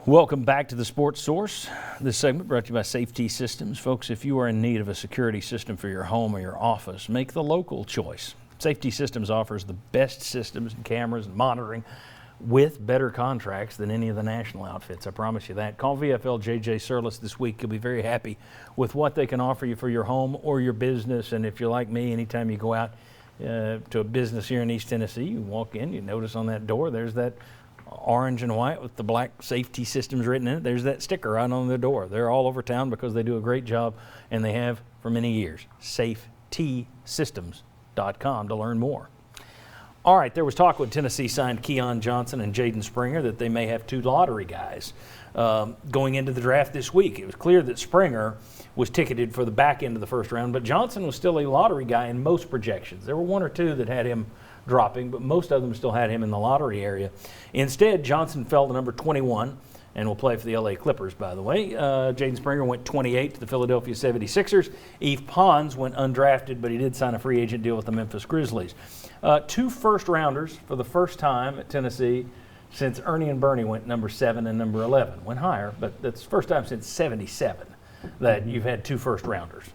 Welcome back to the Sports Source. This segment brought to you by Safety Systems. Folks, if you are in need of a security system for your home or your office, make the local choice. Safety Systems offers the best systems and cameras and monitoring with better contracts than any of the national outfits. I promise you that. Call VFL JJ Surlis this week. You'll be very happy with what they can offer you for your home or your business. And if you're like me, anytime you go out to a business here in East Tennessee, you walk in, you notice on that door, there's that orange and white with the black Safety Systems written in it. There's that sticker right on the door. They're all over town because they do a great job, and they have for many years. SafeTsystems.com to learn more. All right, there was talk when Tennessee signed Keon Johnson and Jaden Springer that they may have two lottery guys going into the draft this week. It was clear that Springer was ticketed for the back end of the first round, but Johnson was still a lottery guy in most projections. There were one or two that had him dropping, but most of them still had him in the lottery area. Instead, Johnson fell to number 21 and will play for the LA Clippers, by the way. Jaden Springer went 28 to the Philadelphia 76ers. Yves Pons went undrafted, but he did sign a free agent deal with the Memphis Grizzlies. Two first-rounders for the first time at Tennessee since Ernie and Bernie went number 7 and number 11. Went higher, but that's the first time since 77 that you've had two first-rounders.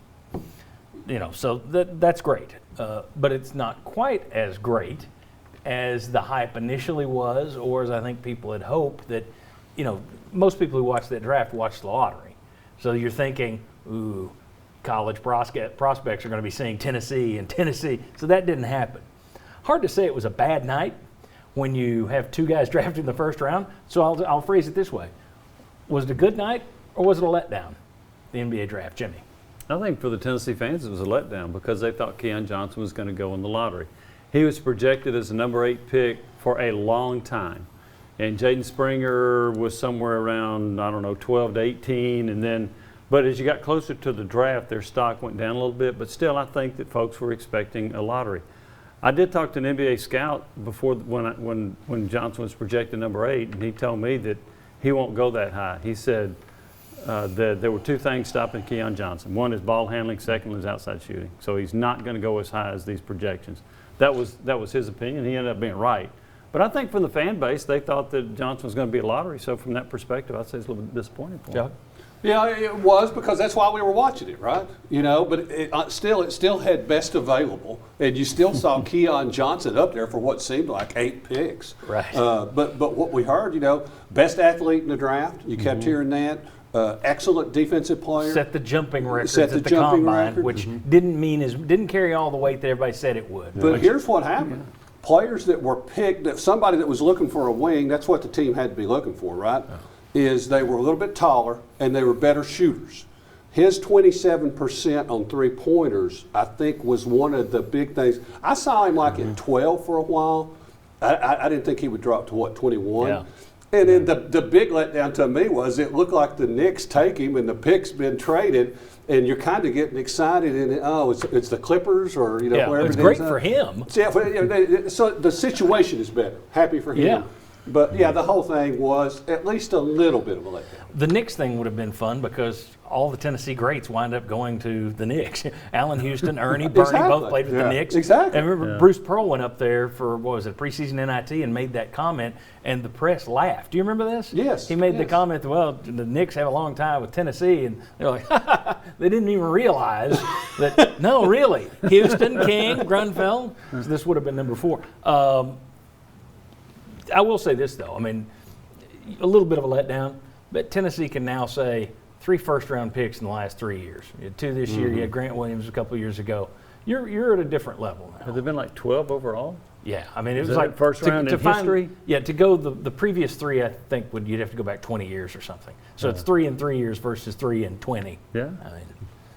You know, so that's great. But it's not quite as great as the hype initially was, or as I think people had hoped that, you know, most people who watch that draft watch the lottery. So you're thinking, ooh, college prospects are going to be saying Tennessee and Tennessee. So that didn't happen. Hard to say it was a bad night when you have two guys drafted in the first round. So I'll phrase it this way. Was it a good night or was it a letdown, the NBA draft, Jimmy? I think for the Tennessee fans it was a letdown because they thought Keon Johnson was going to go in the lottery. He was projected as a number 8 pick for a long time. And Jaden Springer was somewhere around, 12 to 18. And then, but as you got closer to the draft, their stock went down a little bit. But still, I think that folks were expecting a lottery. I did talk to an NBA scout before when Johnson was projected number 8, and he told me that he won't go that high. He said that there were two things stopping Keon Johnson. One is ball handling, second is outside shooting. So he's not going to go as high as these projections. That was his opinion. He ended up being right. But I think from the fan base, they thought that Johnson was going to be a lottery. So from that perspective, I'd say it's a little bit disappointing for him. Yeah, it was because that's why we were watching it, right? You know, but it still had best available, and you still saw Keon Johnson up there for what seemed like 8 picks. Right. But what we heard, you know, best athlete in the draft. You kept hearing that. Excellent defensive player. Set the jumping records at the combine, which didn't carry all the weight that everybody said it would. But here's what happened. Players that were picked, somebody that was looking for a wing, that's what the team had to be looking for, right? Is they were a little bit taller and they were better shooters. His 27% on three-pointers, I think, was one of the big things. I saw him like at 12 for a while. I didn't think he would drop to, 21? Yeah. And then the big letdown to me was it looked like the Knicks take him and the pick's been traded, and you're kind of getting excited, and it's the Clippers or wherever. It's great for him. So the situation is better. Happy for him. Yeah. But the whole thing was at least a little bit of a letdown. The Knicks thing would have been fun because all the Tennessee greats wind up going to the Knicks. Allen Houston, Ernie, Bernie both played with the Knicks. Exactly. And remember, Bruce Pearl went up there for, preseason NIT and made that comment, and the press laughed. Do you remember this? Yes. He made the comment that, well, the Knicks have a long time with Tennessee, and they're like, they didn't even realize that, no, really, Houston, King, Grunfeld. So this would have been number 4. I will say this, though. I mean, a little bit of a letdown, but Tennessee can now say 3 first-round picks in the last 3 years. You had 2 this year. You had Grant Williams a couple of years ago. You're at a different level now. Have there been like 12 overall? Yeah, I mean, it was that like first round in history. Yeah, to go the previous 3, I think you'd have to go back 20 years or something. So it's 3 in 3 years versus 3 in 20. Yeah. I mean,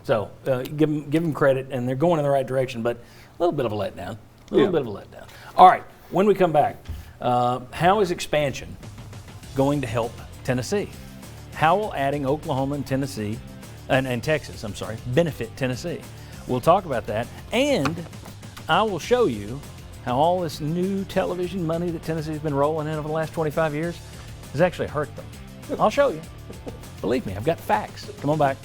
so give them credit, and they're going in the right direction, but a little bit of a letdown. A little bit of a letdown. All right, when we come back. How is expansion going to help Tennessee? How will adding Oklahoma and Tennessee, and Texas, benefit Tennessee? We'll talk about that, and I will show you how all this new television money that Tennessee's been rolling in over the last 25 years has actually hurt them. I'll show you. Believe me, I've got facts. Come on back.